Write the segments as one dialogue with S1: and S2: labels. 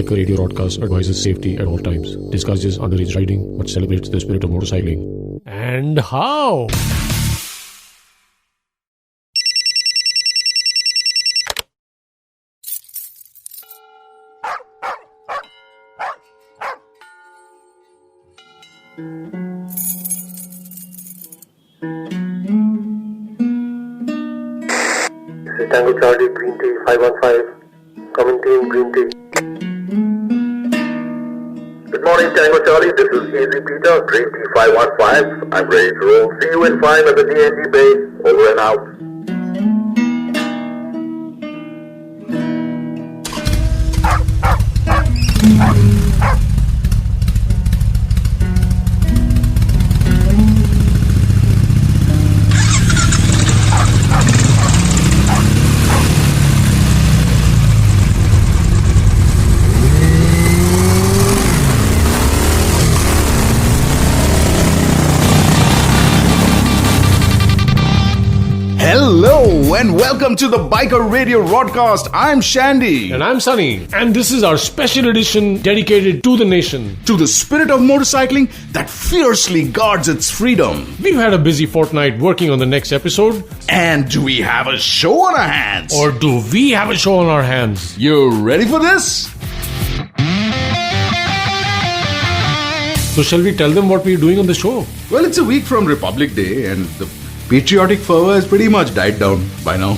S1: Biker Radio Broadcast advises safety at all times. Discourages underage riding but celebrates the spirit of motorcycling. And how?
S2: Tango Charlie, Green Tea 515. Coming team, Green Tea. Good morning, Tango Charlie. This is Easy Peter, Green Tea 515. I'm ready to roll. See you in 5 at the DNG base. Over and out.
S3: Hello and welcome to the Biker Radio Broadcast. I'm Shandy.
S1: And I'm Sunny. And this is our special edition dedicated to the nation.
S3: To the spirit of motorcycling that fiercely guards its freedom.
S1: We've had a busy fortnight working on the next episode.
S3: And do we have a show on our hands?
S1: Or do we have a show on our hands?
S3: You ready for this?
S1: So shall we tell them what we're doing on the show?
S3: Well, it's a week from Republic Day and the patriotic fervor has pretty much died down by now.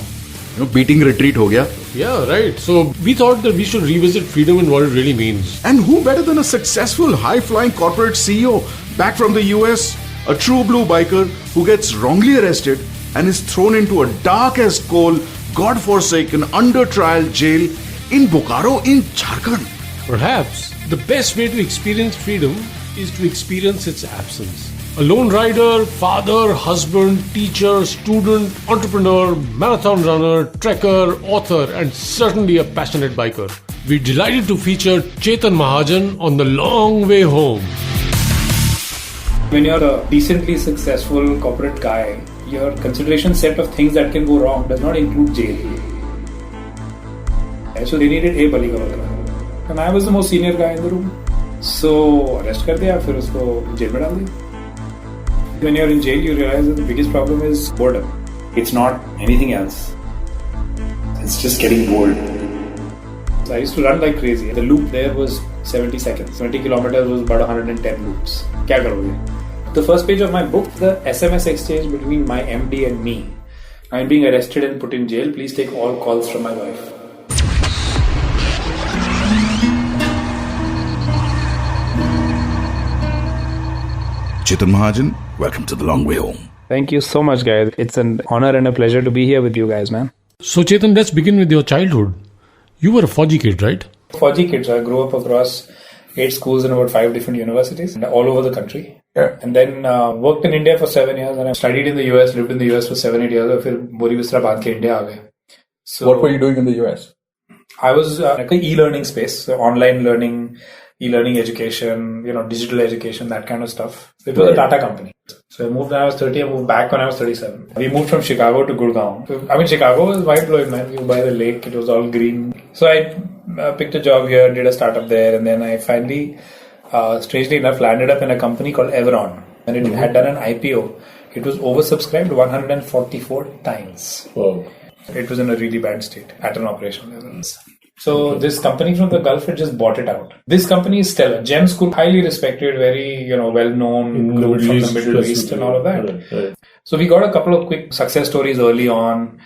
S3: Beating retreat ho gaya.
S1: Yeah, right. So we thought that we should revisit freedom and what it really means.
S3: And who better than a successful high-flying corporate CEO back from the US, a true blue biker who gets wrongly arrested and is thrown into a dark as coal, God-forsaken, under-trial jail in Bokaro in Jharkhand.
S1: Perhaps the best way to experience freedom is to experience its absence. A lone rider, father, husband, teacher, student, entrepreneur, marathon runner, trekker, author, and certainly a passionate biker. We're delighted to feature Chetan Mahajan on The Long Way Home.
S4: When you're a decently successful corporate guy, your consideration set of things that can go wrong does not include jail. So they needed a bali ka bakra. And I was the most senior guy in the room. So arrest kar diya, फिर उसको jail में डाल दिया. When you're in jail, you realize that the biggest problem is boredom. It's not anything else. It's just getting bored. So I used to run like crazy. The loop there was 70 seconds. 20 kilometers was about 110 loops. Kya karoge? The first page of my book, the SMS exchange between my MD and me. I'm being arrested and put in jail. Please take all calls from my wife.
S3: Chetan Mahajan, welcome to The Long Way Home.
S4: Thank you so much, guys. It's an honor and a pleasure to be here with you guys, man.
S1: So Chetan, let's begin with your childhood. You were a Fauji kid, right?
S4: Fauji kids. I grew up across 8 schools in about 5 different universities all over the country.
S3: Yeah.
S4: And then worked in India for 7 years. And I studied in the US, lived in the US for 7-8 years. And then bori bisra baandh ke India aa gaye. So
S5: what were you doing in the US?
S4: I was like an e-learning space, so online learning, e-learning education, digital education, that kind of stuff. It was a Tata company. So I moved when I was 30, I moved back when I was 37. We moved from Chicago to Gurgaon. I mean, Chicago was mind-blowing, man. You by the lake, it was all green. So I picked a job here, did a startup there, and then I finally, strangely enough, landed up in a company called Evron. And it had done an IPO. It was oversubscribed 144 times.
S5: Wow.
S4: It was in a really bad state at an operational level. So this company from the Gulf had just bought it out. This company is Stellar. Gem School, highly respected, very well-known, global from the Middle East and all of that.
S5: Right.
S4: So we got a couple of quick success stories early on.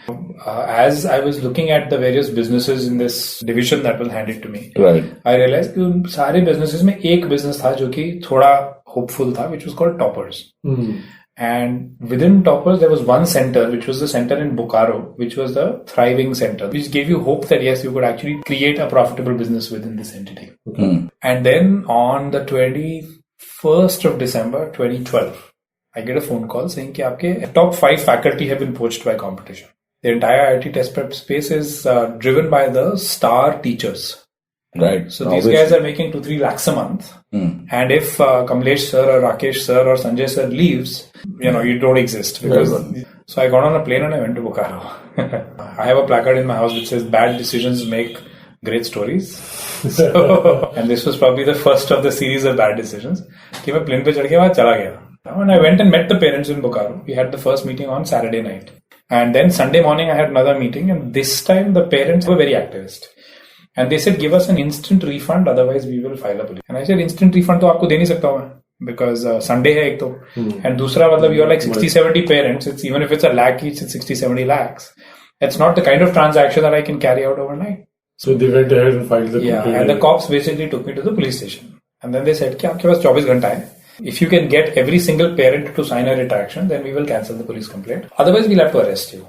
S4: As I was looking at the various businesses in this division that was handed to me,
S5: Right.
S4: I realized कि उन सारे businesses में एक business था जो कि थोड़ा hopeful था, which was called Toppers. And within Toppers, there was one center, which was the center in Bokaro, which was the thriving center, which gave you hope that yes, you could actually create a profitable business within this entity. And then on the 21st of December, 2012, I get a phone call saying that आपके top 5 faculty have been poached by competition. The entire IT test prep space is driven by the star teachers.
S5: Right.
S4: So these guys are making 2-3 lakhs a month. And if Kamlesh sir or Rakesh sir or Sanjay sir leaves, you don't exist. So I got on a plane and I went to Bokaro. I have a placard in my house which says bad decisions make great stories. So, and this was probably the first of the series of bad decisions. कि मैं plane पे चढ़ के वहाँ चला गया. And I went and met the parents in Bokaro. We had the first meeting on Saturday night. And then Sunday morning I had another meeting, and this time the parents were very activist. And they said, give us an instant refund, otherwise we will file a police. And I said, instant refund तो आपको दे नहीं सकता हूँ मैं. Because Sunday है एक तो. And दूसरा मतलब you're like 60-70 parents. It's even if it's a lakh each, it's 60-70 lakhs. It's not the kind of transaction that I can carry out overnight.
S1: So they went ahead and filed the complaint.
S4: Yeah, and the cops basically took me to the police station. And then they said, कि आपके पास 24 घंटा है. If you can get every single parent to sign a retraction, then we will cancel the police complaint. Otherwise, we'll have to arrest you.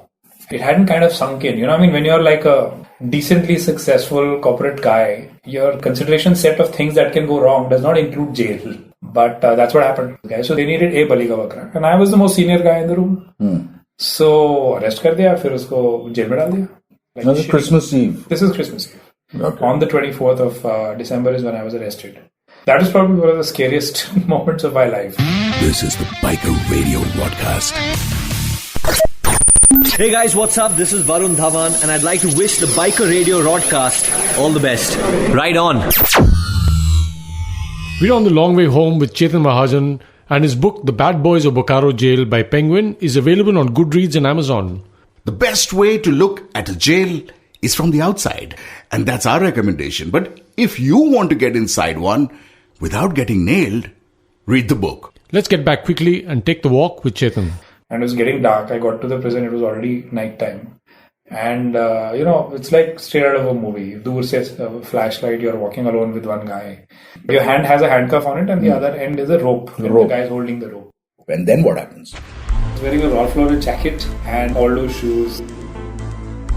S4: It hadn't kind of sunk in. You know what I mean? When you're like a decently successful corporate guy, your consideration set of things that can go wrong does not include jail. But that's what happened. Okay? So they needed a bali ka bakra. And I was the most senior guy in the room. So arrest kar diya, फिर उसको jail में डाल दिया. Like
S5: This is Christmas Eve.
S4: This is Christmas Eve.
S5: Okay.
S4: On the 24th of December is when I was arrested. That is probably one of the scariest moments of my life.
S6: This is the Biker Radio Broadcast.
S7: Hey guys, what's up? This is Varun Dhawan, and I'd like to wish the Biker Radio Broadcast all the best. Right on.
S1: We're on the long way home with Chetan Mahajan, and his book, The Bad Boys of Bokaro Jail by Penguin, is available on Goodreads and Amazon.
S3: The best way to look at a jail is from the outside, and that's our recommendation. But if you want to get inside one without getting nailed, read the book.
S1: Let's get back quickly and take the walk with Chetan.
S4: And it was getting dark. I got to the prison. It was already nighttime. And, it's like straight out of a movie. Dur se flashlight, you're walking alone with one guy. Your hand has a handcuff on it, and the other end is a rope. The guy is holding the rope.
S5: And then what happens?
S4: He's wearing a Ralph Lauren jacket and all those shoes.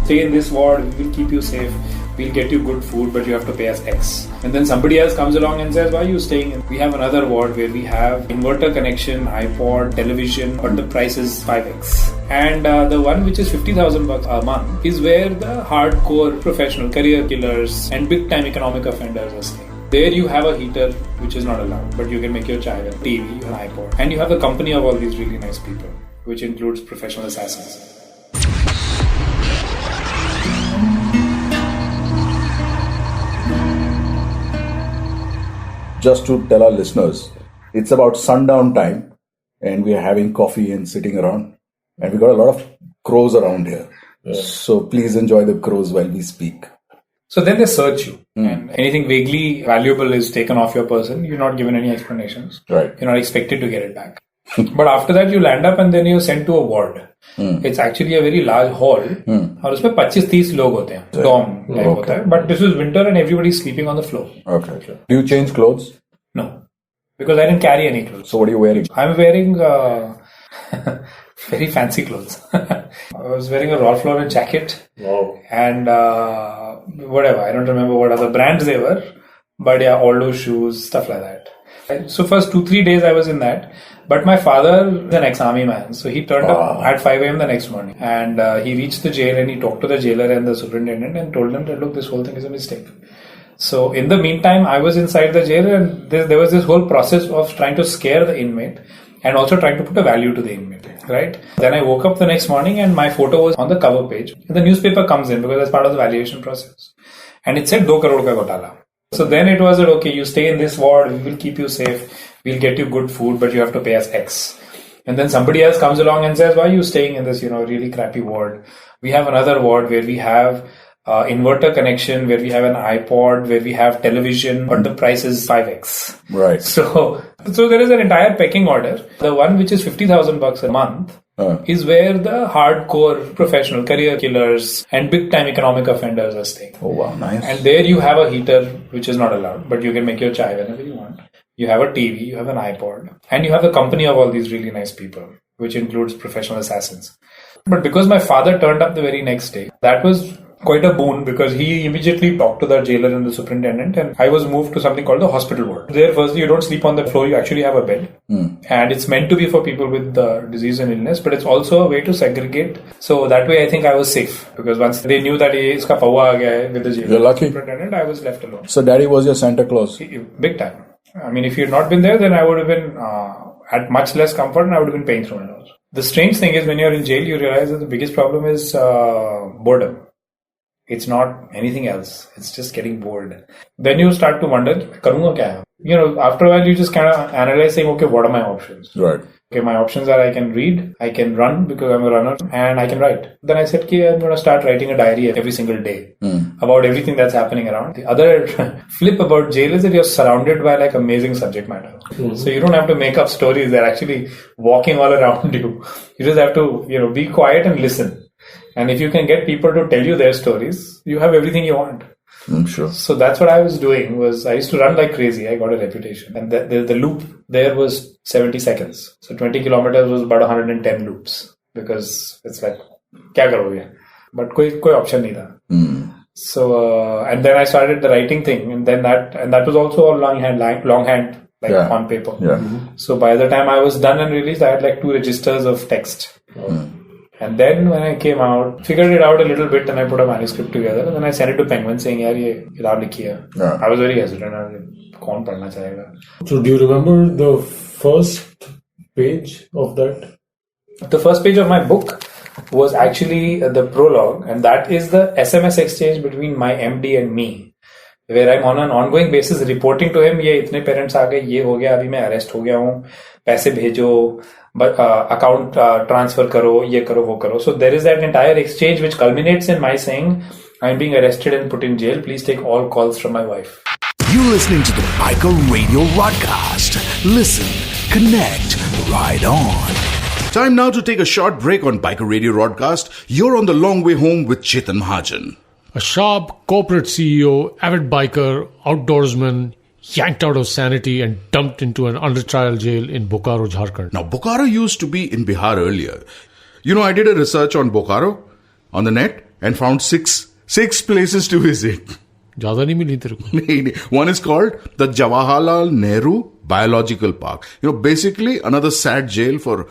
S4: Stay in this ward, we will keep you safe. We'll get you good food, but you have to pay us X. And then somebody else comes along and says, why are you staying in? We have another ward where we have inverter connection, iPod, television, but the price is 5X. And the one which is $50,000 a month is where the hardcore professional career killers and big time economic offenders are staying. There you have a heater which is not allowed, but you can make your chai with TV, an iPod. And you have the company of all these really nice people, which includes professional assassins.
S5: Just to tell our listeners, it's about sundown time and we are having coffee and sitting around, and we got a lot of crows around here. Yeah. So please enjoy the crows while we speak.
S4: So then they search you, and anything vaguely valuable is taken off your person. You're not given any explanations.
S5: Right.
S4: You're not expected to get it back. But after that, you land up and then you're sent to a ward. It's actually a very large hall. और उसमें 25-30 लोग होते हैं. Dorm type होता है. But this was winter and everybody's sleeping on the floor.
S5: Okay. Do you change clothes?
S4: No. Because I didn't carry any clothes.
S5: So what are you wearing?
S4: I'm wearing very fancy clothes. I was wearing a Ralph Lauren jacket.
S1: Wow.
S4: And whatever. I don't remember what other brands they were. But yeah, all those shoes, stuff like that. So first 2-3 days I was in that. But my father is an ex-army man. So he turned up at 5 a.m. the next morning. And he reached the jail and he talked to the jailer and the superintendent and told them that, look, this whole thing is a mistake. So in the meantime, I was inside the jail, and there was this whole process of trying to scare the inmate and also trying to put a value to the inmate, right? Then I woke up the next morning and my photo was on the cover page. The newspaper comes in because that's part of the valuation process. And it said 2 crore ka ghotala. So then it was that, okay, you stay in this ward, we will keep you safe, we'll get you good food, but you have to pay us X. And then somebody else comes along and says, why are you staying in this, really crappy ward? We have another ward where we have inverter connection, where we have an iPod, where we have television, but the price is 5X.
S5: Right.
S4: So there is an entire pecking order. The one which is $50,000 a month is where the hardcore professional career killers and big time economic offenders are staying.
S5: Oh wow, nice.
S4: And there you have a heater which is not allowed, but you can make your chai whenever you want. You have a TV, you have an iPod, and you have the company of all these really nice people, which includes professional assassins. But because my father turned up the very next day, that was quite a boon, because he immediately talked to the jailer and the superintendent, and I was moved to something called the hospital ward. There, firstly, you don't sleep on the floor, you actually have a bed. And it's meant to be for people with disease and illness, but it's also a way to segregate. So that way I think I was safe, because once they knew that iska pawa aa gaya hai with the jailer,
S5: You're lucky.
S4: Superintendent, I was left alone.
S5: So daddy was your Santa Claus?
S4: Big time. I mean, if he had not been there, then I would have been at much less comfort and I would have been paying through my nose. The strange thing is, when you're in jail, you realize that the biggest problem is boredom. It's not anything else. It's just getting bored. Then you start to wonder, karunga kya? You know, after a while you just kind of analyze saying, okay, what are my options?
S5: Right.
S4: Okay, my options are I can read, I can run because I'm a runner, and I can write. Then I said, okay, I'm going to start writing a diary every single day about everything that's happening around. The other flip about jail is that you're surrounded by like amazing subject matter. So you don't have to make up stories. They're actually walking all around you. You just have to, you know, be quiet and listen. And if you can get people to tell you their stories, you have everything you want.
S5: I'm sure.
S4: So that's what I was doing. Was I used to run like crazy. I got a reputation, and the loop there was 70 seconds. So 20 kilometers was about 110 loops because it's like, kya karoge? But koi option nahi tha. So and then I started the writing thing, and then that was also all longhand, on paper.
S5: Yeah.
S4: So by the time I was done and released, I had like 2 registers of text. And then when I came out, figured it out a little bit, and I put a manuscript together, and then I sent it to Penguin saying, "Yaar, ye kitab likhi hai."
S5: Yeah.
S4: I was very hesitant. I was like, "Kaun padhna chahega?"
S1: So, do you remember the first page of that?
S4: The first page of my book was actually the prologue, and that is the SMS exchange between my MD and me, where I'm on an ongoing basis reporting to him, ये इतने parents आ गए, ये हो गया, अभी मैं arrest हो गया हूँ, पैसे भेजो, account transfer करो, ये करो, वो करो. So there is that entire exchange which culminates in my saying, I'm being arrested and put in jail. Please take all calls from my wife.
S6: You're listening to the Biker Radio Rodcast. Listen, connect, ride on.
S3: Time now to take a short break on Biker Radio Rodcast. You're on the long way home with Chetan Mahajan.
S1: A sharp corporate CEO, avid biker, outdoorsman, yanked out of sanity and dumped into an under-trial jail in Bokaro, Jharkhand.
S3: Now, Bokaro used to be in Bihar earlier. You know, I did a research on Bokaro on the net and found six places to visit.
S1: ज़्यादा नहीं मिली तेरे को?
S3: One is called the Jawaharlal Nehru Biological Park. You know, basically another sad jail for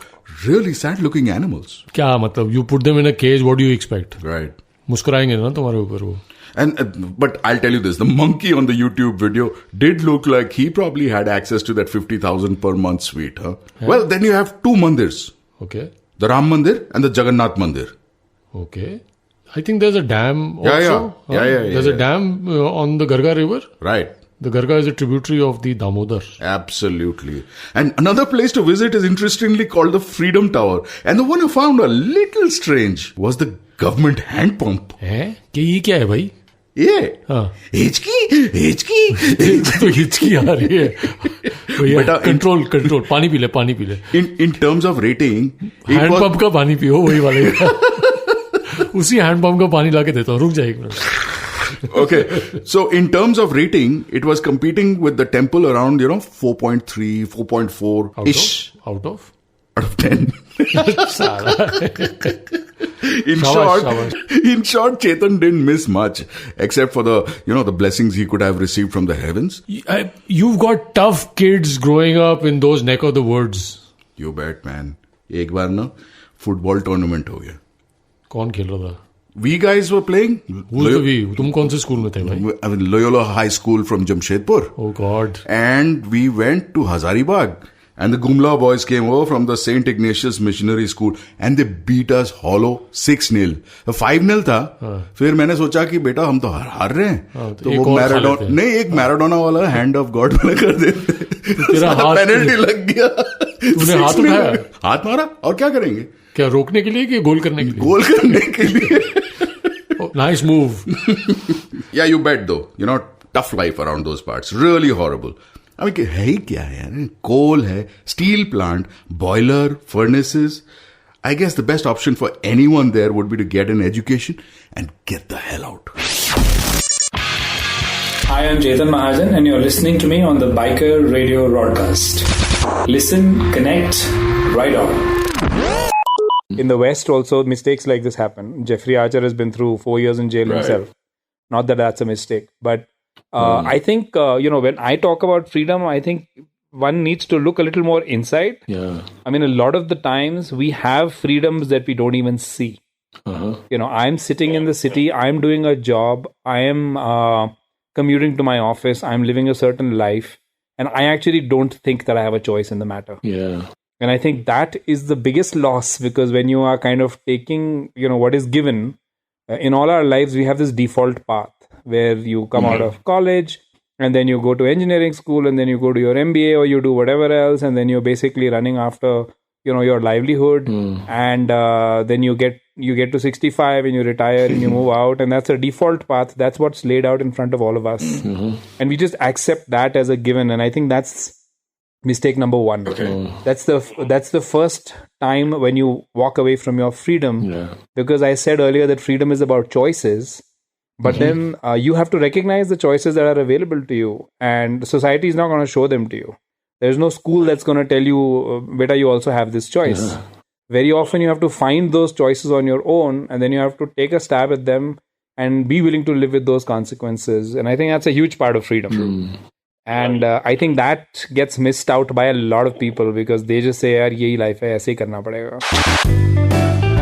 S3: really sad-looking animals.
S1: क्या मतलब? You put them in a cage, what do you expect?
S3: Right.
S1: मुस्कुराएंगे ना तुम्हारे ऊपर वो.
S3: But I'll tell you this, the monkey on the YouTube video did look like he probably had access to that 50,000 per month suite. Huh? Yeah. Well, then you have 2 mandirs.
S1: Okay.
S3: The Ram Mandir and the Jagannath Mandir.
S1: Okay. I think there's a dam also.
S3: Yeah.
S1: There's a dam on the Garga River.
S3: Right.
S1: The Garga is a tributary of the Damodar.
S3: Absolutely. And another place to visit is interestingly called the Freedom Tower. And the one I found a little strange was the government hand pump.
S1: है? ये क्या है भाई?
S3: ये
S1: हिचकी तो हिचकी आ रही है बेटा. कंट्रोल पानी पी ले.
S3: In terms of rating,
S1: hand pump का पानी पियो वही वाले उसी हैंड पंप का पानी लाके देता हूँ. रुक जाएगी.
S3: Okay, so in terms of rating, it was competing with the temple around 4.3, 4.4 ish
S1: out of
S3: 10. In short, Chetan didn't miss much, except for the the blessings he could have received from the heavens.
S1: You've got tough kids growing up in those neck of the woods.
S3: You bet, man. एक बार ना football tournament हो गया.
S1: कौन खेल रहा था?
S3: We guys were playing.
S1: Who's the we? तुम कौन से स्कूल में थे भाई?
S3: I mean, Loyola High School from Jamshedpur.
S1: Oh God.
S3: And we went to Hazaribagh. And the Gumla boys came over from the St. Ignatius Missionary School and they beat us hollow 6-0. 5-0 था. फिर मैंने सोचा कि बेटा हम तो हार रहे हैं. तो वो मैराडोना वाला हैंड ऑफ गॉड वाला कर देते.
S1: तेरा
S3: पेनल्टी लग गया.
S1: तूने हाथ उठाया?
S3: हाथ मारा और क्या करेंगे?
S1: क्या रोकने के लिए कि गोल करने के लिए?
S3: गोल करने के लिए.
S1: Nice move.
S3: Yeah, you bet though. Tough life around those parts. Really horrible. I mean, है ही क्या है यार? Coal है, steel plant, boiler, furnaces. I guess the best option for anyone there would be to get an education and get the hell out.
S4: Hi, I'm Chetan Mahajan and you're listening to me on the Biker Radio Rodcast. Listen, connect, ride on. In the West also, mistakes like this happen. Jeffrey Archer has been through 4 years in jail himself. Not that that's a mistake, but I think, when I talk about freedom, I think one needs to look a little more inside.
S1: Yeah.
S4: I mean, a lot of the times we have freedoms that we don't even see. I'm sitting in the city, I'm doing a job, I am commuting to my office, I'm living a certain life, and I actually don't think that I have a choice in the matter.
S1: Yeah.
S4: And I think that is the biggest loss, because when you are kind of taking, what is given, in all our lives, we have this default path where you come out of college and then you go to engineering school and then you go to your MBA or you do whatever else, and then you're basically running after, your livelihood, and then you get to 65 and you retire and you move out, and that's a default path. That's what's laid out in front of all of us, and we just accept that as a given. And I think that's mistake number one. That's the first time when you walk away from your freedom, because I said earlier that freedom is about choices, but then you have to recognize the choices that are available to you, and society is not going to show them to you. There's no school that's going to tell you, beta, you also have this choice. Very often you have to find those choices on your own, and then you have to take a stab at them and be willing to live with those consequences. And I think that's a huge part of freedom. And I think that gets missed out by a lot of people because they just say, yaar, yehi life hai, aise hi karna padega.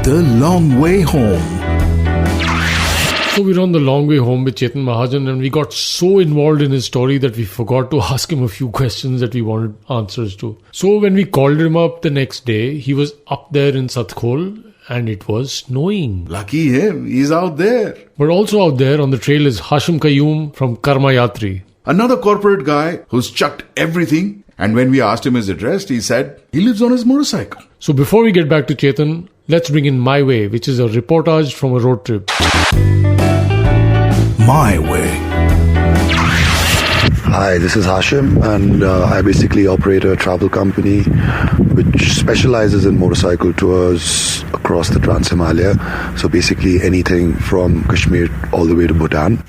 S6: The Long Way Home.
S1: So we're on the long way home with Chetan Mahajan, and we got so involved in his story that we forgot to ask him a few questions that we wanted answers to. So when we called him up the next day, he was up there in Satkhol and it was snowing.
S3: Lucky him, he's out there.
S1: But also out there on the trail is Hashim Qayyum from Karma Yatri.
S3: Another corporate guy who's chucked everything. And when we asked him his address, he said he lives on his motorcycle.
S1: So before we get back to Chetan, let's bring in My Way, which is a reportage from a road trip.
S6: My Way.
S8: Hi, this is Hashim, and I basically operate a travel company which specializes in motorcycle tours across the Trans-Himalaya. So basically anything from Kashmir all the way to Bhutan.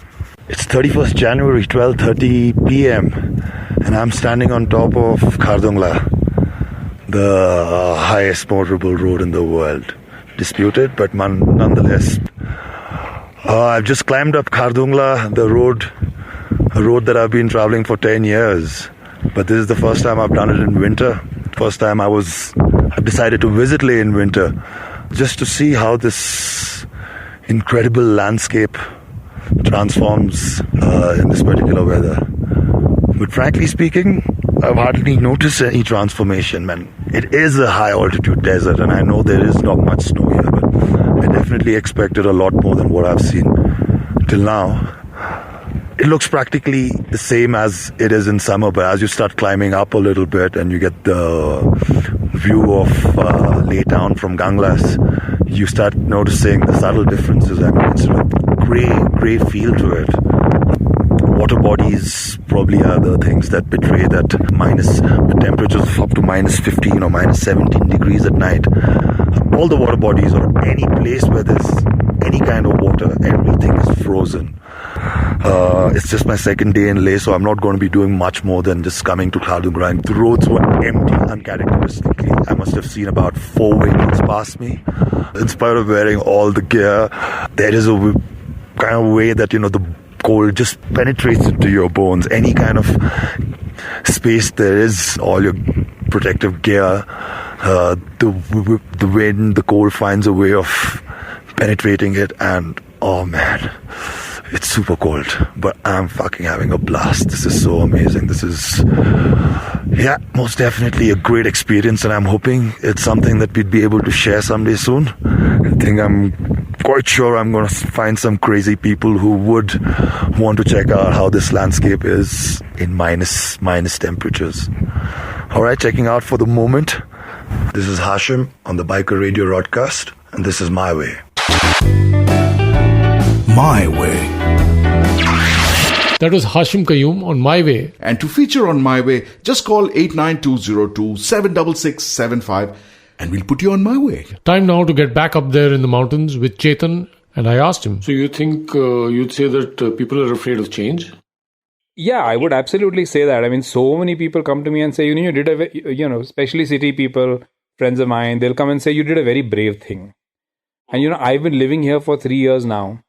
S8: It's 31st January, 12:30 p.m. and I'm standing on top of Khardungla, the highest motorable road in the world. Disputed, but nonetheless. I've just climbed up Khardungla, a road that I've been traveling for 10 years. But this is the first time I've done it in winter. First time I've decided to visit Leh in winter, just to see how this incredible landscape transforms in this particular weather. But frankly speaking, I've hardly noticed any transformation, man. It is a high altitude desert, and I know there is not much snow here, but I definitely expected a lot more than what I've seen till now. It looks practically the same as it is in summer, but as you start climbing up a little bit and you get the view of Leh town from Ganglas, you start noticing the subtle differences. I mean, it's sort of grey feel to it. Water bodies probably are the things that betray that the temperatures of up to minus 15 or minus 17 degrees at night. All the water bodies or any place where there's any kind of water, everything is frozen. It's just my second day in Leh, so I'm not going to be doing much more than just coming to Khardungla. The roads were empty, uncharacteristically. I must have seen about 4 vehicles pass me. In spite of wearing all the gear, there is a kind of way that, the cold just penetrates into your bones. Any kind of space there is, all your protective gear, the wind, the cold finds a way of penetrating it, and oh man, it's super cold, but I'm fucking having a blast. This is so amazing. This is, most definitely a great experience, and I'm hoping it's something that we'd be able to share someday soon. I think I'm quite sure I'm going to find some crazy people who would want to check out how this landscape is in minus temperatures. Alright, checking out for the moment. This is Hashim on the Biker Radio Broadcast, and this is My Way.
S6: My Way.
S1: That was Hashim Qayyum on My Way.
S3: And to feature on My Way, just call 89202-76675 and we'll put you on My Way.
S1: Time now to get back up there in the mountains with Chetan, and I asked him. So you think you'd say that people are afraid of change?
S4: Yeah, I would absolutely say that. I mean, so many people come to me and say, you did especially city people, friends of mine, they'll come and say, you did a very brave thing. And, I've been living here for 3 years now.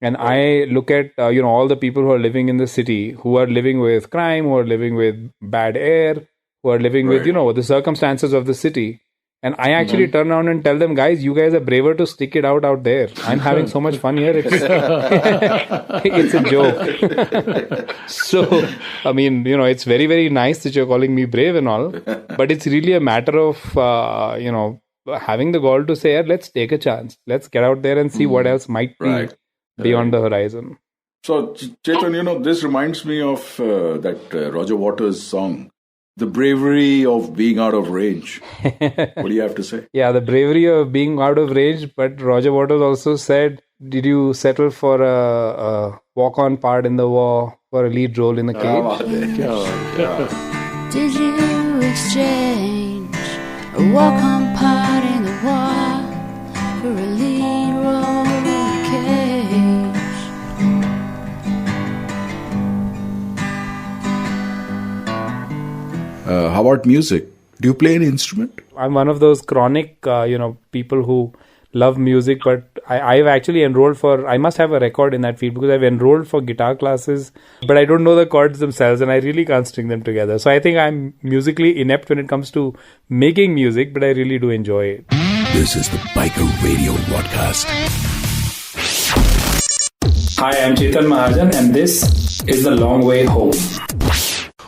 S4: And I look at, all the people who are living in the city, who are living with crime, who are living with bad air, who are living with, the circumstances of the city. And I actually turn around and tell them, guys, you guys are braver to stick it out there. I'm having so much fun here. It's a joke. So, I mean, it's very, very nice that you're calling me brave and all. But it's really a matter of, having the gall to say, let's take a chance. Let's get out there and see what else might be beyond the horizon.
S3: So, Chetan, this reminds me of that Roger Waters song, The Bravery of Being Out of Range. What do you have to say?
S4: Yeah, the bravery of being out of range. But Roger Waters also said, did you settle for a walk-on part in the war, for a lead role in the cage?
S9: Did you exchange a walk-on part in the war for a lead role in the cage?
S3: How about music? Do you play an instrument?
S4: I'm one of those chronic, people who love music, but I've actually enrolled I must have a record in that field because I've enrolled for guitar classes, but I don't know the chords themselves and I really can't string them together. So I think I'm musically inept when it comes to making music, but I really do enjoy it.
S6: This is the Biker Radio Broadcast.
S4: Hi, I'm Chetan Mahajan and this is The Long Way Home.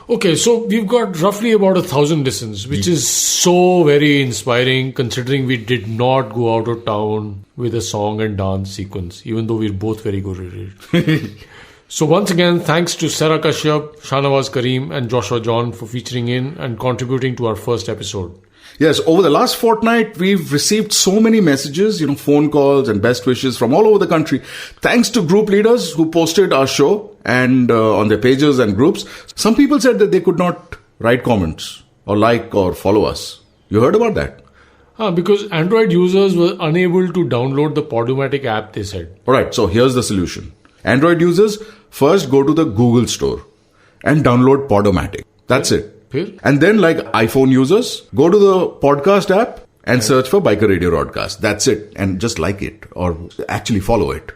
S1: Okay, so we've got roughly about 1,000 listens, which is so very inspiring considering we did not go out of town with a song and dance sequence, even though we're both very good at it. So once again, thanks to Sarah Kashyap, Shahnawaz Kareem and Joshua John for featuring in and contributing to our first episode.
S3: Yes, over the last fortnight, we've received so many messages, phone calls and best wishes from all over the country. Thanks to group leaders who posted our show and on their pages and groups. Some people said that they could not write comments or like or follow us. You heard about that?
S1: Because Android users were unable to download the Podomatic app, they said.
S3: Alright, so here's the solution. Android users, first go to the Google Store and download Podomatic. That's it. And then, like iPhone users, go to the podcast app and search for Biker Radio Broadcast. That's it. And just like it or actually follow it.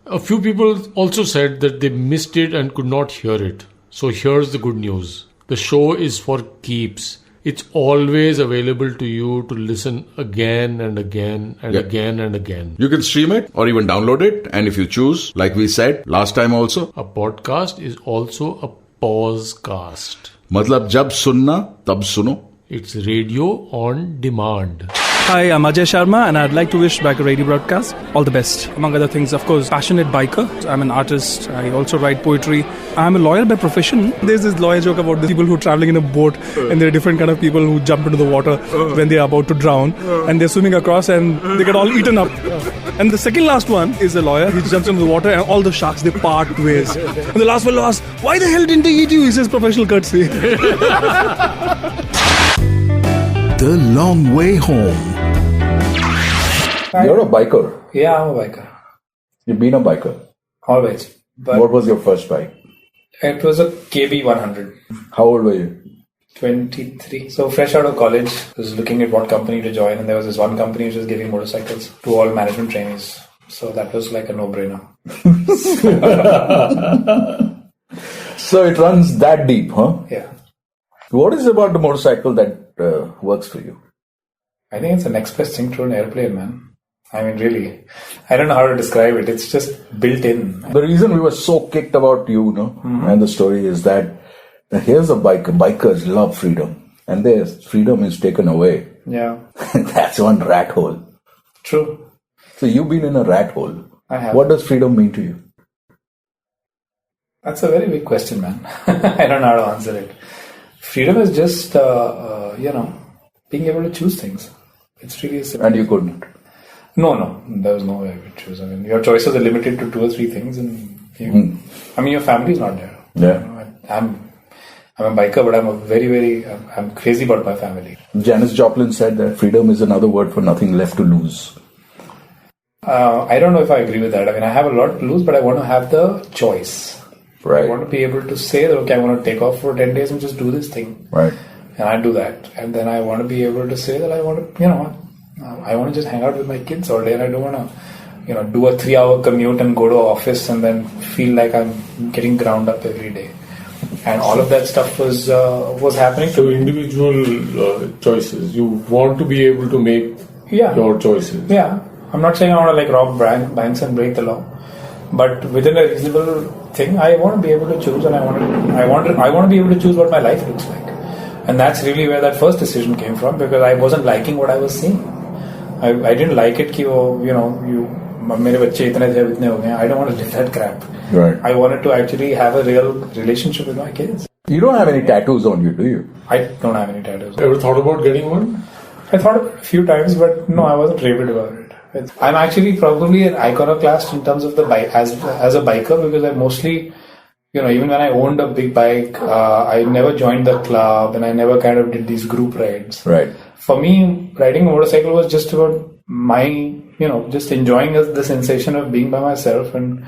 S1: A few people also said that they missed it and could not hear it. So here's the good news. The show is for keeps. It's always available to you to listen again and again and again and again.
S3: You can stream it or even download it. And if you choose, like we said last time also,
S1: a podcast is also a pausecast.
S3: मतलब जब सुनना तब सुनो.
S1: It's radio on demand.
S10: Hi, I'm Ajay Sharma and I'd like to wish Biker Radio Broadcast all the best. Among other things, of course, passionate biker. I'm an artist. I also write poetry. I'm a lawyer by profession. There's this lawyer joke about the people who are traveling in a boat and there are different kind of people who jump into the water when they are about to drown and they're swimming across and they get all eaten up. And the second last one is a lawyer. He jumps into the water and all the sharks, they part ways. And the last fellow asks, why the hell didn't they eat you? He says, professional courtesy.
S6: The Long Way Home.
S5: You're a biker.
S4: Yeah, I'm a biker.
S5: You've been a biker.
S4: Always. But
S5: what was your first bike?
S4: It was a KB100.
S5: How old were you?
S4: 23. So fresh out of college, I was looking at what company to join, and there was this one company which was giving motorcycles to all management trainees. So that was like a no-brainer.
S5: So it runs that deep, huh?
S4: Yeah.
S5: What is it about the motorcycle that works for you?
S4: I think it's the next best thing to an airplane, man. I mean, really, I don't know how to describe it. It's just built in.
S5: The reason we were so kicked about you, and the story is that here's a biker. Bikers love freedom, and their freedom is taken away.
S4: Yeah.
S5: That's one rat hole.
S4: True.
S5: So you've been in a rat hole.
S4: I have.
S5: What does freedom mean to you?
S4: That's a very big question, man. I don't know how to answer it. Freedom is just, being able to choose things. It's really simple.
S5: And you couldn't?
S4: No. There was no way I could choose. I mean, your choices are limited to 2 or 3 things, and your family is not there.
S5: Yeah.
S4: I'm a biker, but I'm I'm crazy about my family.
S5: Janis Joplin said that freedom is another word for nothing left to lose.
S4: I don't know if I agree with that. I mean, I have a lot to lose, but I want to have the choice.
S5: Right.
S4: I want to be able to say that, okay, I want to take off for 10 days and just do this thing.
S5: Right.
S4: And I do that. And then I want to be able to say that I want to, I want to just hang out with my kids all day, and I don't want to, do a 3-hour commute and go to an office and then feel like I'm getting ground up every day. And all of that stuff was happening.
S1: So individual choices. You want to be able to make your choices.
S4: Yeah. I'm not saying I want to rob banks and break the law, but within a reasonable thing, I want to be able to choose, and I want to be able to choose what my life looks like. And that's really where that first decision came from, because I wasn't liking what I was seeing. I didn't like it कि वो मेरे बच्चे इतने थे इतने हो गए. I don't want to live that crap.
S5: Right.
S4: I wanted to actually have a real relationship with my kids.
S5: You don't have any tattoos on you, do you?
S4: I don't have any tattoos.
S1: Ever thought about getting one?
S4: I thought about it a few times, but no, I wasn't rabid about it. I'm actually probably an iconoclast in terms of the bike as a biker, because I mostly, even when I owned a big bike, I never joined the club and I never kind of did these group rides.
S5: Right.
S4: For me, riding a motorcycle was just about my, just enjoying the sensation of being by myself and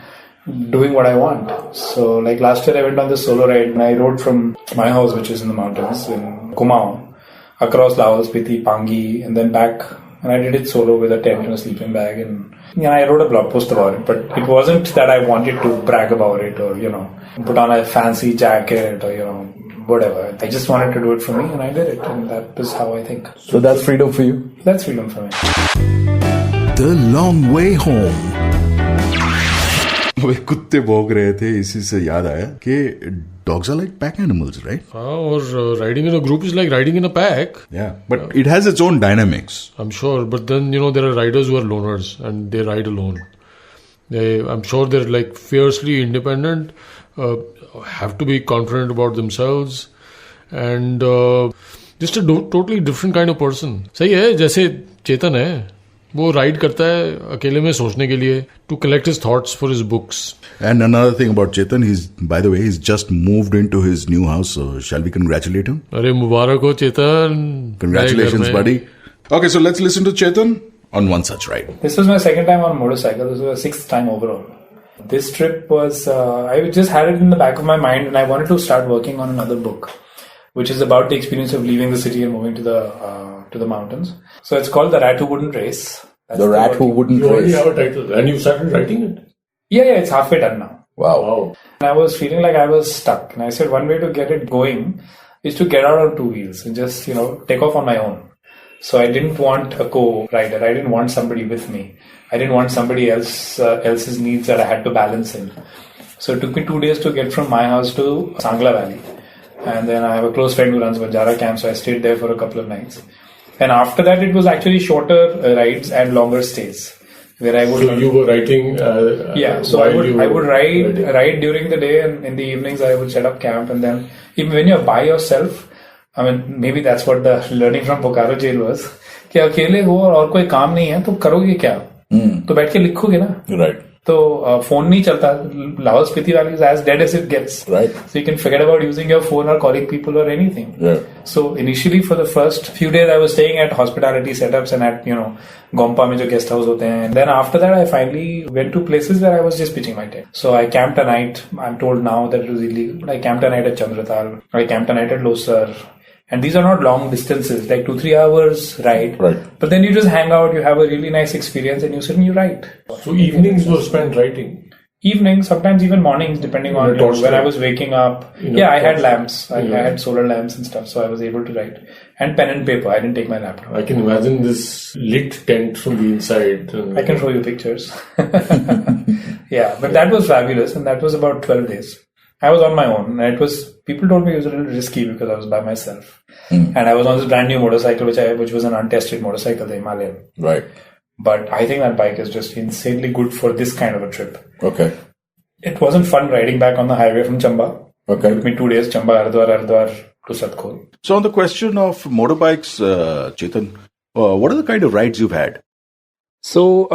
S4: doing what I want. So like last year I went on this solo ride and I rode from my house, which is in the mountains in Kumaon, across Laos, Spiti, Pangi, and then back. And I did it solo with a tent and a sleeping bag. And I wrote a blog post about it, but it wasn't that I wanted to brag about it or, put on a fancy jacket or, whatever. I just wanted to do it for me and I did it. And that is how I think.
S5: So that's freedom for you?
S4: That's freedom for me.
S6: The Long Way Home.
S3: वे कुत्ते भौंक रहे थे, इसी से याद आया कि dogs are like pack animals, right?
S1: Or riding in a group is like riding in a pack.
S3: Yeah, but it has its own dynamics.
S1: I'm sure, but then there are riders who are loners and they ride alone. I'm sure they're like fiercely independent, have to be confident about themselves, and just a totally different kind of person. सही है, जैसे चेतन है, वो ride करता है अकेले में सोचने के लिए, to collect his thoughts for his books.
S3: And another thing about Chetan, he's just moved into his new house. So shall we congratulate him?
S1: अरे मुबारक हो चेतन.
S3: Congratulations, buddy. Okay, so let's listen to Chetan on one such ride.
S4: This was my second time on a motorcycle. This was my 6th time overall. This trip was, I just had it in the back of my mind and I wanted to start working on another book, which is about the experience of leaving the city and moving to the mountains. So it's called The Rat Who Wouldn't Race.
S5: The Rat Who Wouldn't Race.
S1: You already have a title and you started writing it?
S4: Yeah, it's halfway done now.
S5: Wow.
S4: And I was feeling like I was stuck. And I said one way to get it going is to get out on two wheels and just, take off on my own. So I didn't want a co-rider. I didn't want somebody with me. I didn't want somebody else's needs that I had to balance in. So it took me 2 days to get from my house to Sangla Valley. And then I have a close friend who runs Banjara camp, so I stayed there for a couple of nights. And after that, it was actually shorter rides and longer stays. Where I would.
S1: So you were writing.
S4: So I would ride during the day, and in the evenings I would set up camp. And then even when you're by yourself, I mean, maybe that's what the learning from Bokaro jail was. कि अकेले हो और कोई काम नहीं है तो करोगे क्या? तो बैठ के लिखोगे ना.
S5: Right.
S4: तो फोन नहीं चलता. Laos Spiti Valley is as dead as it gets.
S5: Right.
S4: So you can forget about using your phone or calling people or anything.
S5: Yeah.
S4: So initially for the first few days I was staying at hospitality setups and at Gompa mein jo guest house hote hain. And then after that I finally went to places where I was just pitching my tent. So I camped a night. I'm told now that it was illegal. But I camped a night at Chandratal. I camped a night at Losar. And these are not long distances, like 2-3 hours ride.
S5: Right.
S4: But then you just hang out, you have a really nice experience and you sit and you write.
S1: So evenings were spent writing?
S4: Evenings, sometimes even mornings, depending on when I was waking up. I had lamps. I had solar lamps and stuff, so I was able to write. And pen and paper. I didn't take my laptop.
S1: I can imagine this lit tent from the inside.
S4: I can show you pictures. Yeah, but that was fabulous, and that was about 12 days. I was on my own, and people told me it was a little risky because I was by myself. And I was on this brand new motorcycle, which was an untested motorcycle, the Himalayan.
S5: Right.
S4: But I think that bike is just insanely good for this kind of a trip.
S5: Okay.
S4: It wasn't fun riding back on the highway from Chamba.
S5: Okay.
S4: It took me 2 days, Chamba, Hardwar to Satkhol.
S3: So on the question of motorbikes, Chetan, what are the kind of rides you've had?
S4: So,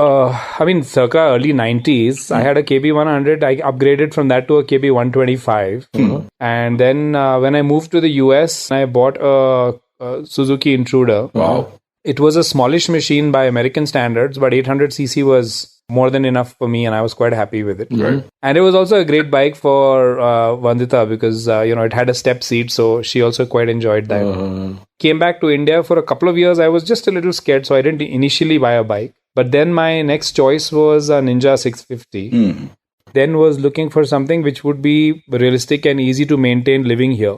S4: circa early 90s, I had a KB100. I upgraded from that to a KB125. Mm-hmm. And then when I moved to the US, I bought a Suzuki Intruder.
S5: Wow.
S4: It was a smallish machine by American standards, but 800cc was more than enough for me and I was quite happy with it.
S5: Right.
S4: And it was also a great bike for Vandita because, it had a step seat. So she also quite enjoyed that. Came back to India for a couple of years. I was just a little scared. So I didn't initially buy a bike. But then my next choice was a Ninja 650. Then was looking for something which would be realistic and easy to maintain living here.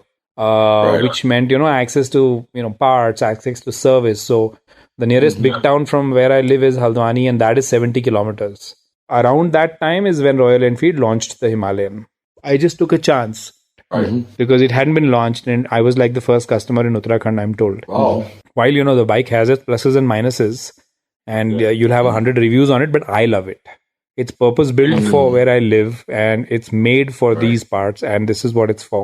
S4: Which meant, access to, parts, access to service. So the nearest big town from where I live is Haldwani, and that is 70 kilometers. Around that time is when Royal Enfield launched the Himalayan. I just took a chance. Because it hadn't been launched and I was like the first customer in Uttarakhand, I'm told.
S5: Wow.
S4: While, the bike has its pluses and minuses, and you'll have 100 reviews on it, but I love it. It's purpose built for where I live, and it's made for these parts, and this is what it's for.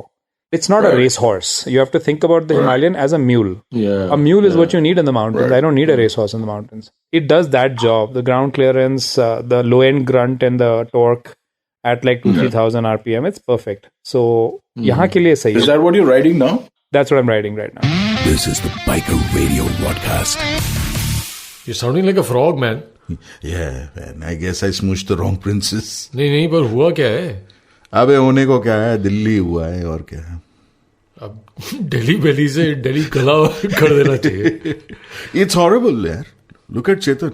S4: It's not a racehorse. You have to think about the Himalayan as a mule. A mule is what you need in the mountains. I don't need a racehorse in the mountains. It does that job. The ground clearance, the low end grunt, and the torque at like 2,000-3,000 RPM. It's perfect. So, yahan ke liye sahi.
S5: Is that what you're riding now?
S4: That's what I'm riding right now.
S6: This is the Biker Radio Broadcast.
S1: You're sounding like a frog, man.
S11: Yeah, man. I guess I smooshed the wrong princess.
S1: नहीं पर हुआ क्या है?
S11: अबे होने को क्या है, दिल्ली हुआ है और क्या है.
S1: अब दिल्ली बेली से दिल्ली गला कर देना चाहिए.
S11: It's horrible, यार. Look at Chetan.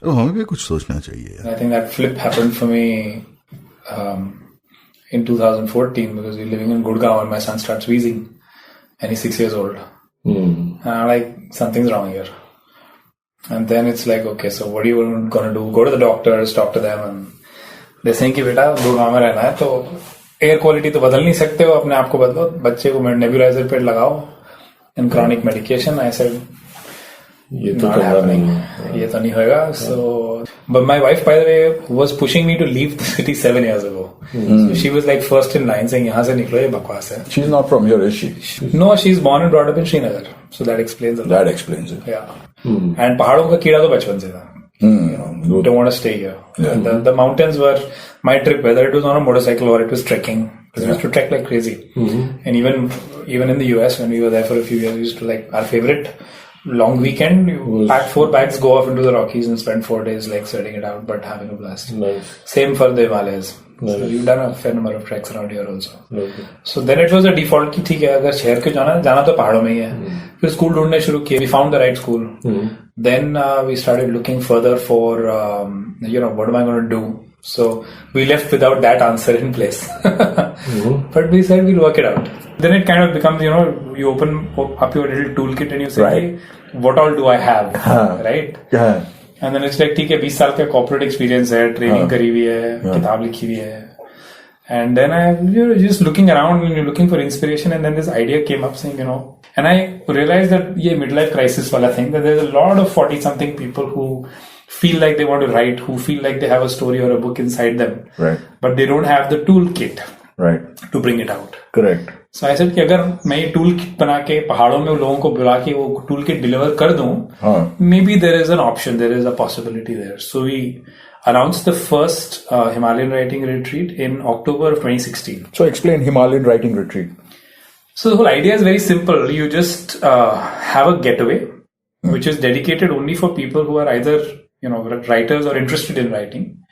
S11: हमें भी कुछ सोचना चाहिए.
S4: I think that flip happened for me in 2014 because we're living in Gurgaon and my son starts wheezing and he's 6 years old. And I'm like, something's wrong here. And then it's like, okay, so what are you going to do? Go to the doctors, talk to them, and they're saying कि बेटा गुड़गांव में रहना है तो air quality तो बदल नहीं सकते हो, अपने आप को बदलो, बच्चे को नेबुलाइजर पे लगाओ and chronic medication. I said, not happening. ये तो नहीं होगा. So, but my wife, by the way, was pushing me to leave the city 7 years ago. So she was like first in line saying, यहाँ से निकलो, ये बकवास है.
S5: She's not from here, is she?
S4: No, she's born and brought up in Srinagar. So that explains it.
S5: That explains it.
S4: Yeah. And पहाड़ों का कीड़ा तो बचपन से था. You don't want to stay here. Yeah. The mountains were my trip, whether it was on a motorcycle or it was trekking. Because we used to trek like crazy. And even in the US, when we were there for a few years, we used to like our favorite long weekend, you pack 4 bags, go off into the Rockies and spend 4 days like sweating it out, but having a blast.
S1: Nice.
S4: Same for the Himalayas. So we've done a fair number of treks around here also. So then it was a default कि ठीक है अगर शहर के जाना तो पहाड़ों में ही है. फिर स्कूल ढूंढने शुरू किए. We found the right school. Then we started looking further for what am I going to do? So we left without that answer in place. But we said we'll work it out. Then it kind of becomes, you open up your little toolkit and you say, hey, what all do I have? Right? And then it's like, ठीक है 20 साल का corporate experience है, training करी हुई है, किताब लिखी हुई है. And then you're just looking around and you're looking for inspiration, and then this idea came up saying, and I realized that midlife crisis wala thing, that there's a lot of 40-something people who feel like they want to write, who feel like they have a story or a book inside them, but they don't have the toolkit to bring it out.
S5: Correct.
S4: So I said कि अगर मैं ये toolkit बना के पहाड़ों में लोगों को बुला के वो toolkit deliver कर दूं, maybe there is an option, there is a possibility there. So we announced the first Himalayan writing retreat in October of 2016.
S5: So explain Himalayan writing retreat.
S4: So the whole idea is very simple. You just have a getaway, which is dedicated only for people who are either writers or interested in writing,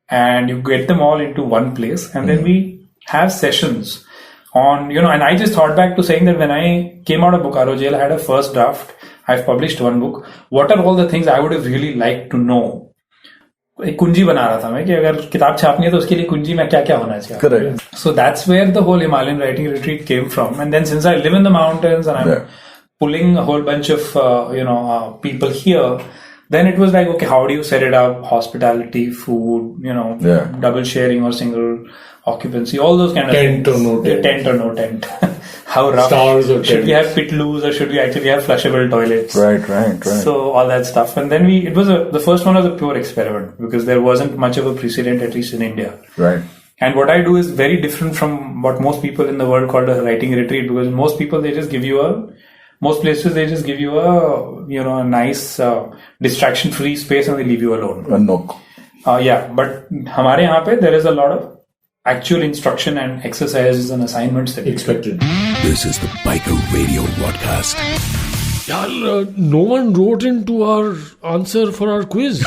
S4: and you get them all into one place, and then we have sessions on, and I just thought back to saying that when I came out of Bokaro jail, I had a first draft. I've published one book. What are all the things I would have really liked to know? एक कुंजी बना रहा था मैं कि अगर किताब छापनी है तो उसके लिए कुंजी में क्या होना चाहिए.
S5: Correct.
S4: So that's where the whole Himalayan writing retreat came from. And then since I live in the mountains and I'm pulling a whole bunch of people here, then it was like, okay, how do you set it up? Hospitality, food, double sharing or single occupancy, all those kind of
S1: tent
S4: things.
S1: Or no tent.
S4: Tent or no tent. How rough.
S1: Stars or
S4: should
S1: tent.
S4: we have pit loos or should we actually have flushable toilets?
S5: Right.
S4: So all that stuff. And then the first one was a pure experiment because there wasn't much of a precedent, at least in India.
S5: Right.
S4: And what I do is very different from what most people in the world call a writing retreat, because most people, most places they just give you a nice distraction-free space and they leave you alone.
S5: A nook.
S4: But हमारे यहाँ पे there is a lot of actual instruction and exercises and assignments that
S1: expected.
S6: This is the Biker Radio Broadcast.
S1: No one wrote into our answer for our quiz.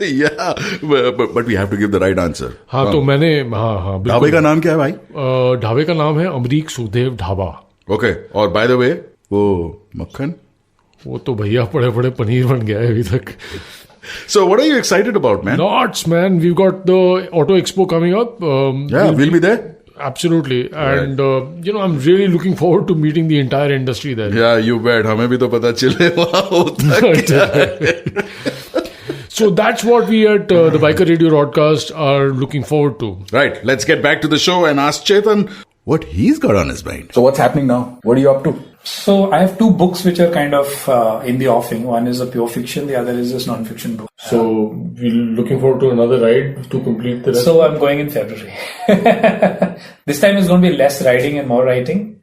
S11: Yeah, but we have to give the right answer.
S1: हाँ तो मैंने
S11: ढाबे का नाम क्या है भाई?
S1: ढाबे का नाम है अमरीक सुखदेव ढाबा.
S11: Okay. और by the way, वो मक्खन?
S1: वो तो भैया बड़े पनीर बन गया है अभी तक.
S11: So what are you excited about, man?
S1: Lots, man. We've got the Auto Expo coming up.
S11: We'll be there.
S1: Absolutely. And, I'm really looking forward to meeting the entire industry there.
S11: Yeah, you bet. हमें भी तो पता चले वहाँ होता क्या है.
S1: So that's what we at the Biker Radio Broadcast are looking forward to.
S11: Right. Let's get back to the show and ask Chetan what he's got on his mind.
S5: So what's happening now? What are you up to?
S4: So I have two books which are kind of in the offing. One is a pure fiction, the other is this non-fiction book.
S1: So we're looking forward to another ride to complete the rest.
S4: So I'm going in February. This time is going to be less riding and more writing.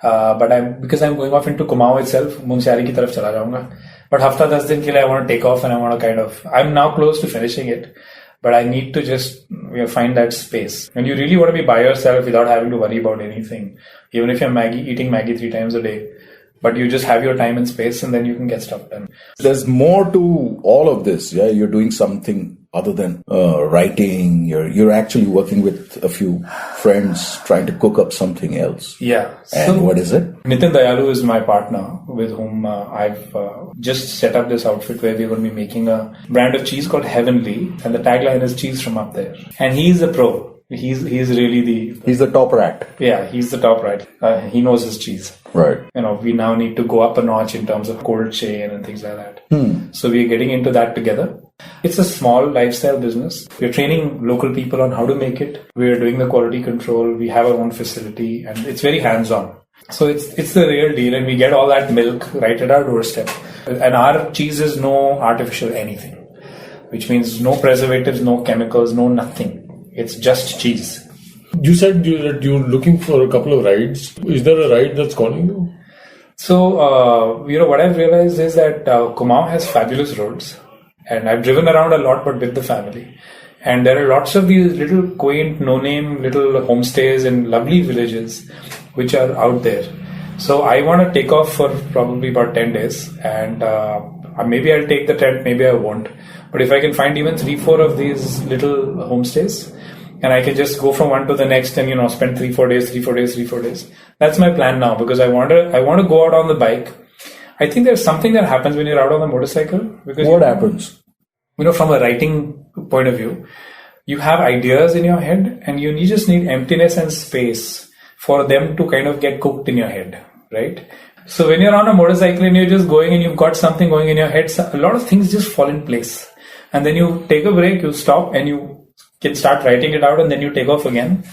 S4: But because I'm going off into Kumaon itself, Munsiari ki taraf chala jaunga. But hafta 10 din ke liye I want to take off and I want to I'm now close to finishing it. But I need to just find that space. And you really want to be by yourself without having to worry about anything. Even if you're eating Maggie 3 times a day. But you just have your time and space and then you can get stuff done.
S5: There's more to all of this. Yeah, you're doing something other than writing. You're actually working with a few friends trying to cook up something else.
S4: Yeah.
S5: And what is it?
S4: Nitin Dayalu is my partner with whom I've just set up this outfit where we're going to be making a brand of cheese called Heavenly. And the tagline is cheese from up there. And he's a pro. He's really
S5: He's the top rat.
S4: Yeah, he's the top rat. He knows his cheese.
S5: Right.
S4: We now need to go up a notch in terms of cold chain and things like that. So we're getting into that together. It's a small lifestyle business. We're training local people on how to make it. We're doing the quality control. We have our own facility and it's very hands-on. So it's the real deal and we get all that milk right at our doorstep. And our cheese is no artificial anything, which means no preservatives, no chemicals, no nothing. It's just cheese.
S1: You said that you're looking for a couple of rides. Is there a ride that's calling you?
S4: So, what I've realized is that Kumaon has fabulous roads. And I've driven around a lot, but with the family. And there are lots of these little quaint, no-name little homestays in lovely villages which are out there. So I want to take off for probably about 10 days. And maybe I'll take the tent, maybe I won't. But if I can find even 3-4 of these little homestays, and I can just go from one to the next and, spend 3-4 days. That's my plan now because I want to go out on the bike. I think there's something that happens when you're out on the motorcycle. Because
S5: what happens?
S4: From a writing point of view, you have ideas in your head and you just need emptiness and space for them to kind of get cooked in your head, right? So when you're on a motorcycle and you're just going and you've got something going in your head, a lot of things just fall in place. And then you take a break, you stop and you can start writing it out and then you take off again.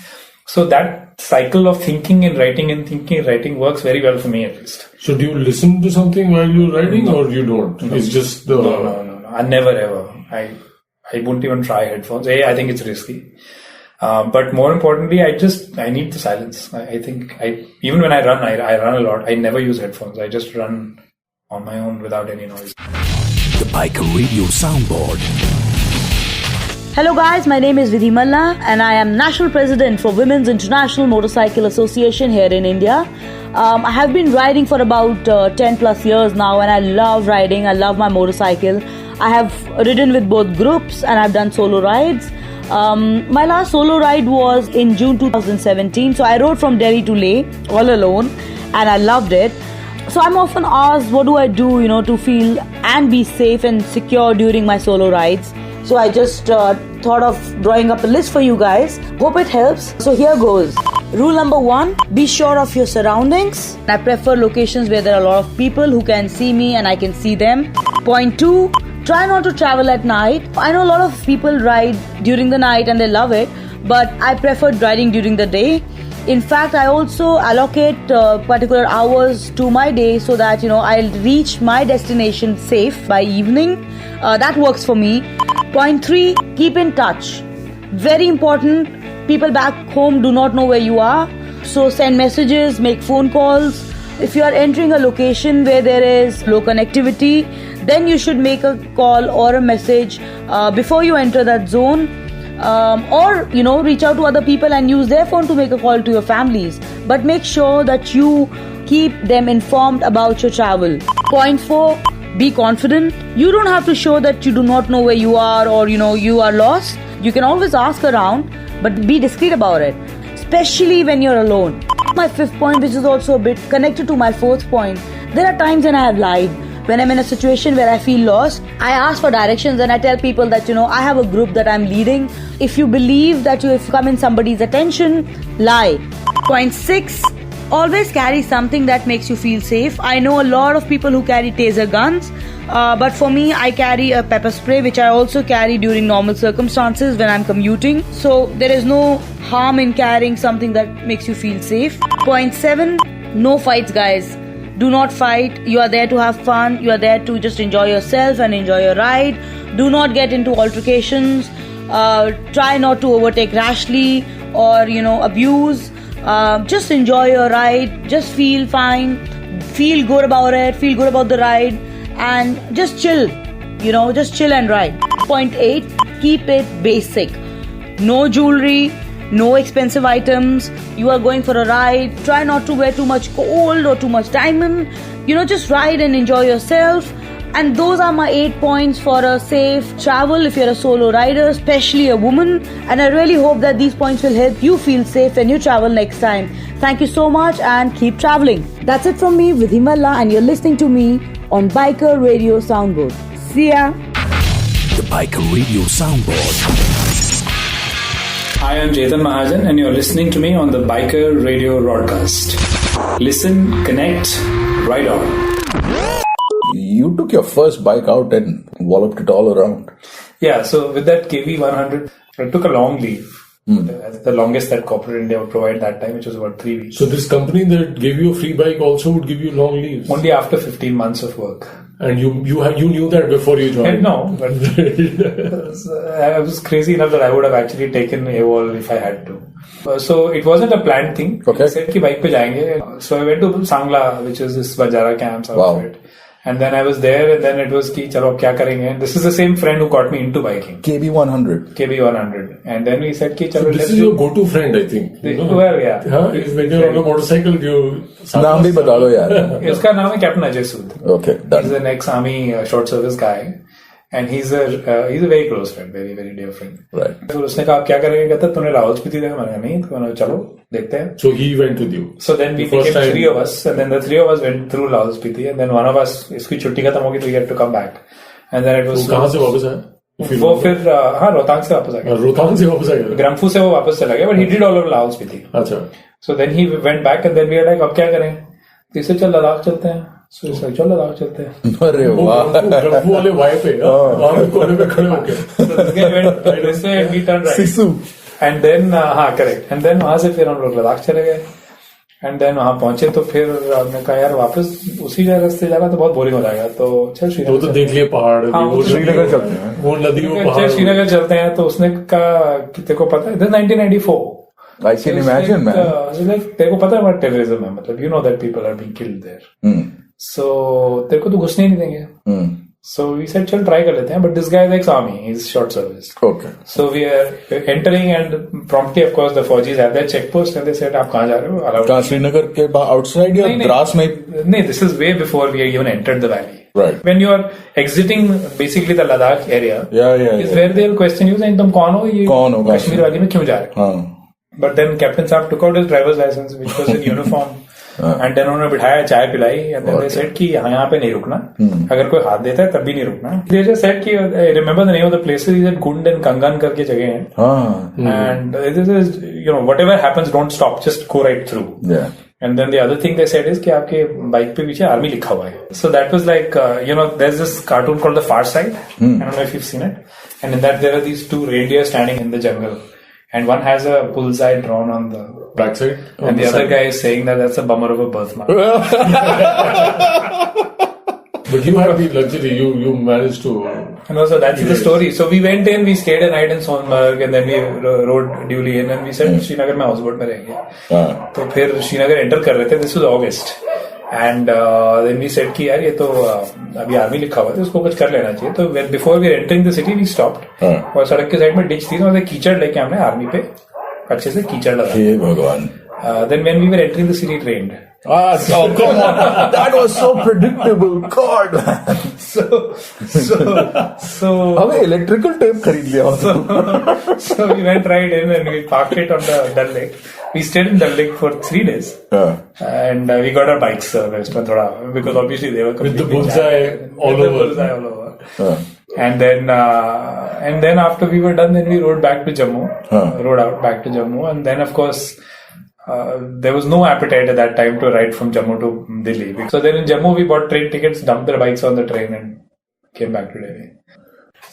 S4: So that cycle of thinking and writing works very well for me at least.
S1: So do you listen to something while you're writing or you don't? No. It's just the...
S4: No. I never ever. I wouldn't even try headphones. I think it's risky. But more importantly, I need the silence. I think even when I run a lot. I never use headphones. I just run on my own without any noise.
S6: The Biker Radio Soundboard.
S12: Hello guys, my name is Vidhi Malla and I am National President for Women's International Motorcycle Association here in India. I have been riding for about 10 plus years now and I love riding. I love my motorcycle. I have ridden with both groups and I've done solo rides. My last solo ride was in June 2017. So I rode from Delhi to Leh all alone and I loved it. So I'm often asked what do I do, to feel and be safe and secure during my solo rides. So I just thought of drawing up a list for you guys. Hope it helps. So here goes. Rule number 1, be sure of your surroundings. I prefer locations where there are a lot of people who can see me and I can see them. Point 2, try not to travel at night. I know a lot of people ride during the night and they love it, but I prefer riding during the day. In fact, I also allocate particular hours to my day so that, I'll reach my destination safe by evening. That works for me. Point 3, keep in touch. Very important. People back home do not know where you are. So send messages, make phone calls. If you are entering a location where there is low connectivity, then you should make a call or a message before you enter that zone. Or reach out to other people and use their phone to make a call to your families. But make sure that you keep them informed about your travel. Point 4, be confident. You don't have to show that you do not know where you are or you are lost. You can always ask around, but be discreet about it, especially when you're alone. My 5th point, which is also a bit connected to my 4th point, there are times when I have lied. When I'm in a situation where I feel lost, I ask for directions and I tell people that, I have a group that I'm leading. If you believe that you have come in somebody's attention, lie. Point 6, always carry something that makes you feel safe. I know a lot of people who carry taser guns, but for me, I carry a pepper spray, which I also carry during normal circumstances when I'm commuting. So there is no harm in carrying something that makes you feel safe. Point 7, no fights, guys. Do not fight. You are there to have fun. You are there to just enjoy yourself and enjoy your ride. Do not get into altercations. Try not to overtake rashly or abuse. Just enjoy your ride. Just feel fine. Feel good about it. Feel good about the ride, and just chill. Just chill and ride. Point 8. Keep it basic. No jewelry. No expensive items. You are going for a ride. Try not to wear too much gold or too much diamond. Just ride and enjoy yourself. And those are my 8 points for a safe travel if you're a solo rider, especially a woman. And I really hope that these points will help you feel safe when you travel next time. Thank you so much and keep traveling. That's it from me, Vidhi Malla, and you're listening to me on Biker Radio Soundboard. See ya.
S6: The Biker Radio Soundboard.
S4: Hi, I'm Chetan Mahajan, and you're listening to me on the Biker Radio Broadcast. Listen, connect, ride on.
S5: You took your first bike out and walloped it all around.
S4: Yeah, so with that KV100, I took a long leave. That's the longest that corporate India would provide that time, which was about 3 weeks.
S1: So this company that gave you a free bike also would give you long leaves?
S4: Only after 15 months of work.
S1: And you knew that before you joined?
S4: No, but I was crazy enough that I would have actually taken AWOL if I had to. So it wasn't a planned thing.
S5: Okay.
S4: I said ki bike pe jayenge. So I went to Sangla, which is this Banjara camps outside. And then I was there, and then it was ki chalo ab kya karenge. And this is the same friend who got me into biking.
S5: KB100.
S4: And then we said ki chalo.
S1: So this is your go-to friend, I think.
S4: Well, yeah.
S1: When you're on a motorcycle, you...
S5: Naam bhi bata do yaar.
S4: Iska naam hai Captain Ajay Sood.
S5: Okay, done.
S4: He's an ex-army short service guy. And he's a very close friend, very, very dear friend.
S5: Right.
S4: So उसने कहा आप क्या करेंगे? कहता तूने रावल स्पीति देखा? मैंने कहा नहीं. तो मैंने चलो देखते हैं.
S1: So he went with you.
S4: So then we became 3 of us, and then the 3 of us went through Lahaul Spiti, and then one of us इसकी छुट्टी खत्म होगी तो we had to come back. And then it was.
S1: तो कहाँ से वापस आया?
S4: वो फिर रोहतांग से वापस आ गया.
S1: रोहतांग से वापस आ गया.
S4: ग्रम्फू से वो वापस चला गया, but he did all of Lahaul Spiti.
S1: अच्छा.
S4: So then he went back, and then we were like अब क्या करें? तो इससे चल लद्दाख चलते हैं. So it's like चल लद्दाख चलते हैं.
S5: अरे वाह.
S1: ग्रम्फू वाले वाई पे वहाँ पे कोने पे खड़े होके.
S4: So this guy went this way and we turned right.
S5: Sisu.
S4: And then correct. And then वहाँ से फिर हम लोग लद्दाख चले गए. And then वहाँ पहुंचे तो फिर हमने कहा यार वापस उसी रास्ते जाना तो बहुत बोरिंग हो जाएगा. तो चल श्रीनगर.
S1: तो देख लिए पहाड़.
S5: वो श्रीनगर चलते हैं.
S1: वो नदी वो पहाड़.
S4: श्रीनगर चलते हैं तो उसने कहा कि तेरे को पता है. This 1994.
S5: I can imagine, man.
S4: तेरे को पता है what terrorism है. मतलब you know that people are being killed there. So तेरे को तो घुसने ही नहीं देंगे. So we said, चल try कर लेते हैं. But this guy is ex-army. He's short service.
S5: Okay.
S4: So we are entering and promptly, of course, the Fauji's at their checkpost and they said, आप कहाँ जा रहे हो?
S5: कहाँ श्रीनगर के outside या द्रास में?
S4: नहीं, this is way before we even entered the valley.
S5: Right.
S4: When you are exiting basically the Ladakh area, is where they'll question you saying, तुम कौन हो? ये कश्मीर वाली में क्यों जा रहे हो? But then Captain Saab took out his driver's license, which was in uniform. And then उन्होंने बिठाया, चाय पिलाई, and then they said कि यहाँ पे नहीं रुकना. अगर कोई हाथ देता है तब भी नहीं रुकना. They just said कि remember the name of the places. He said Gund and Kangan करके जगह हैं. And this is whatever happens, don't stop, just go right through.
S5: Yeah.
S4: And then the other thing they said is कि आपके bike पे पीछे army लिखा हुआ है. So that was like there's this cartoon called The Far Side. I don't know if you've seen it. And in that there are these 2 reindeer standing in the jungle. And one has a bullseye drawn on the
S1: backside,
S4: and the other guy is saying that that's a bummer of a birthmark.
S1: But you had the luxury, you managed to.
S4: So that's the story. So we went in, we stayed a night in Sonmarg, and then we rode duly in, and we said Srinagar में houseboat में रहेंगे. तो फिर Srinagar enter कर रहे थे. This was August. And then we said कि यार ये तो अभी आर्मी लिखा हुआ है तो उसको कुछ कर लेना चाहिए. तो before we were entering the city, we stopped. और सड़क के साइड में ditch थी, तो वहाँ से कीचड़ लेके हमने आर्मी पे अच्छे से कीचड़ लगा.
S5: हे भगवान.
S4: Then when we were entering the city, it rained.
S5: Oh, come on. That was so predictable. God, man.
S4: So
S5: हमें electrical tape खरीद लिया.
S4: So we went right in and we parked it on the Dal Lake. We stayed in Dal Lake for 3 days. And we got our bikes serviced because obviously they were
S1: with the bullseye all over.
S4: And then after we were done, then we rode back to Jammu. Rode out back to Jammu, and then of course there was no appetite at that time to ride from Jammu to Delhi. So then in Jammu we bought train tickets, dumped the bikes on the train, and came back to Delhi.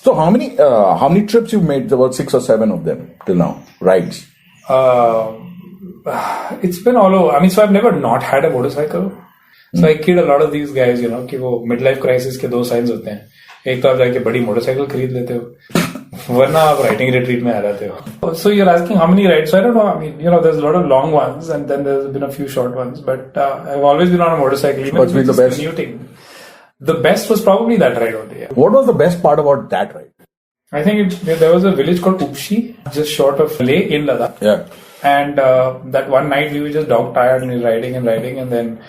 S5: So how many trips you've made? About 6 or 7 of them till now, rides.
S4: It's been all over. I mean, so I've never not had a motorcycle. So I kid a lot of these guys, you know, कि वो midlife crisis के 2 signs होते हैं. एक तो आप जाके बड़ी मोटरसाइकिल खरीद लेते हो, वरना आप writing retreat में आ जाते हो. So you're asking how many rides? So I don't know. I mean, you know, there's a lot of long ones, and then there's been a few short ones. But I've always been on a motorcycle. Even
S5: What's been the best?
S4: Commuting. The best was probably that ride only. Yeah.
S5: What was the best part about that ride?
S4: I think there was a village called Upshi, just short of Leh in Ladakh.
S5: Yeah.
S4: And that one night we were just dog tired and we were riding, and then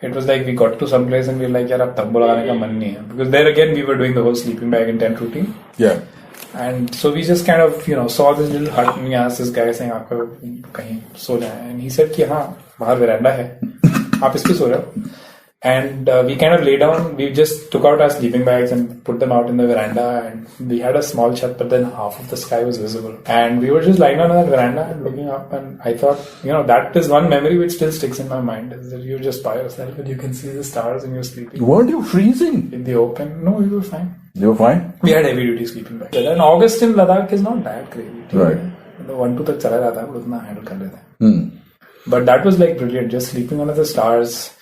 S4: it was like we got to some place and we were like, yaar, ab tambo lagane ka man nahi hai. Because there again we were doing the whole sleeping bag in tent routine.
S5: Yeah.
S4: And so we just kind of, you know, saw this little hut and we asked this guy saying, aapko kahin so jana hai? And he said ki haan, bahar veranda hai. Aap is pe so rahe ho? And we kind of lay down, we just took out our sleeping bags and put them out in the veranda, and we had a small chat, but then half of the sky was visible. And we were just lying on that veranda and looking up, and I thought, you know, that is one memory which still sticks in my mind, is that you're just by yourself and you can see the stars and you're sleeping.
S5: Weren't you freezing?
S4: In the open? No, we were fine.
S5: You were fine?
S4: We had heavy duty sleeping bags. And August in Ladakh is not that crazy.
S5: Right.
S4: 1-2 tak chala jata hai, but utna handle kar lete hain. But that was like brilliant, just sleeping under the stars.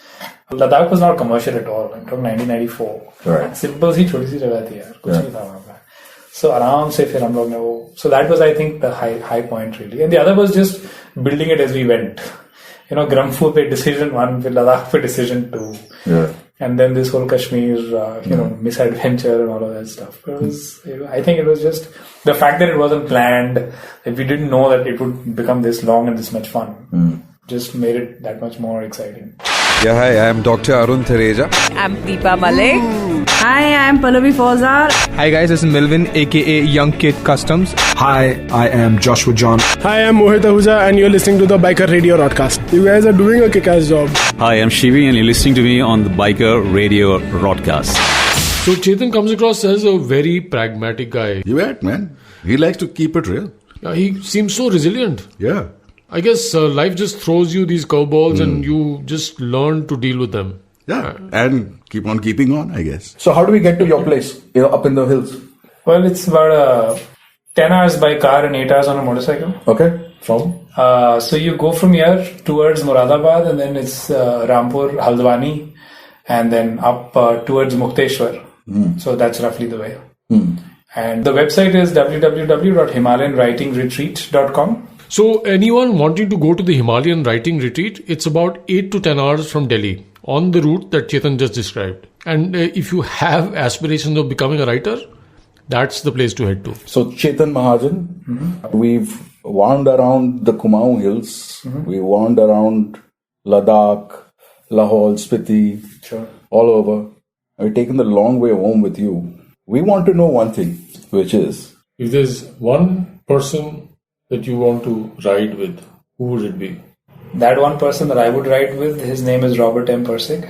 S4: Ladakh was not commercial at all. It was 1994.
S5: Right.
S4: Simple सी छोटी सी जगह थी यार, कुछ नहीं था वहाँ पे. So आराम से फिर हम लोग ने वो. So that was, I think, the high point really. And the other was just building it as we went. You know, Gramphur पे decision 1, फिर Ladakh पे decision 2.
S5: Yeah.
S4: And then this whole Kashmir, you know, misadventure and all of that stuff. It was, I think it was just the fact that it wasn't planned, that we didn't know that it would become this long and this much fun. Just made it that much more exciting.
S13: Yeah, hi, I am Dr. Arun Thereja.
S14: I'm Deepa Malik. Hi, I'm Pallavi Fawzar.
S15: Hi guys, this is Melvin aka Young Kid Customs.
S16: Hi, I am Joshua John.
S17: Hi, I'm Mohit Ahuja and you're listening to the Biker Radio Broadcast. You guys are doing a kick-ass job.
S18: Hi, I'm Shivi and you're listening to me on the Biker Radio Broadcast.
S1: So Chetan comes across as a very pragmatic guy.
S11: You bet, man. He likes to keep it real.
S1: Yeah, he seems so resilient.
S11: Yeah.
S1: I guess life just throws you these curveballs and you just learn to deal with them.
S11: Yeah, and keep on keeping on, I guess.
S5: So how do we get to your place, you know, up in the hills?
S4: Well, it's about 10 hours by car and 8 hours on a motorcycle.
S5: Okay, from?
S4: So you go from here towards Moradabad, and then it's Rampur, Haldwani, and then up towards Mukteshwar. So that's roughly the way. And the website is www.himalayanwritingretreat.com.
S1: So anyone wanting to go to the Himalayan Writing Retreat, it's about 8 to 10 hours from Delhi on the route that Chetan just described. And if you have aspirations of becoming a writer, that's the place to head to.
S5: So Chetan Mahajan, we've wound around the Kumaon Hills, we wound around Ladakh, Lahore, Spiti, all over. We've taken the long way home with you. We want to know one thing, which is...
S1: If there's one person that you want to ride with, who would it be?
S4: That one person that I would ride with, his name is Robert M. Pirsig.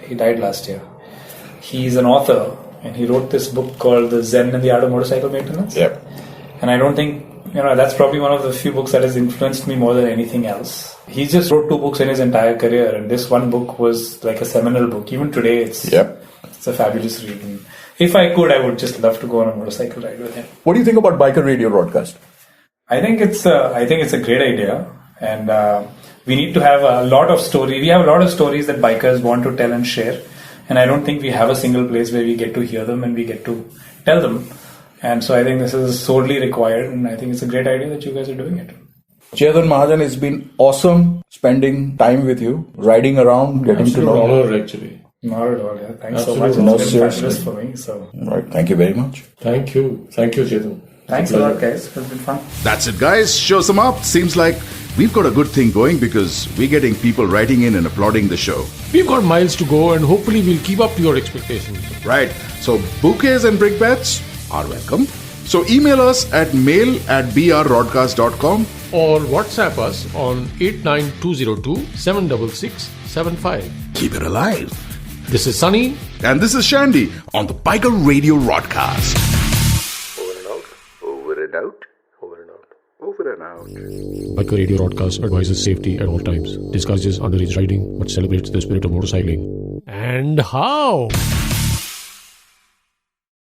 S4: He died last year. He's an author and he wrote this book called The Zen and the Art of Motorcycle Maintenance.
S5: Yep.
S4: And I don't think, you know, that's probably one of the few books that has influenced me more than anything else. He just wrote 2 books in his entire career, and this one book was like a seminal book. Even today, it's a fabulous read. And if I could, I would just love to go on a motorcycle ride with him.
S5: What do you think about Biker Radio Broadcast?
S4: I think it's a great idea, and we need to have a lot of stories. We have a lot of stories that bikers want to tell and share, and I don't think we have a single place where we get to hear them and we get to tell them. And so I think this is sorely required, and I think it's a great idea that you guys are doing it.
S5: Chetan Mahajan, it's been awesome spending time with you, riding around, getting to know.
S1: Honor, actually.
S4: Not at all. Yeah. Thanks
S1: Absolutely.
S4: so much. It's been
S5: seriously.
S4: fabulous for me. So.
S5: Right. Thank you very much.
S1: Thank you. Thank you, Chetan.
S4: Thanks a lot, guys. It's been fun.
S11: That's it, guys. Show some up. Seems like we've got a good thing going because we're getting people writing in and applauding the show.
S1: We've got miles to go and hopefully we'll keep up to your expectations.
S11: Right. So bouquets and brickbats are welcome. So email us at mail@brrodcast.com
S1: or WhatsApp us on 89202 766 75.
S6: Keep it alive.
S1: This is Sunny.
S11: And this is Shandy on the Biker Radio Rodcast.
S2: Over and out. Over and out. Over and out.
S1: Biker Radio Broadcast advises safety at all times, discourages underage riding, but celebrates the spirit of motorcycling. And how?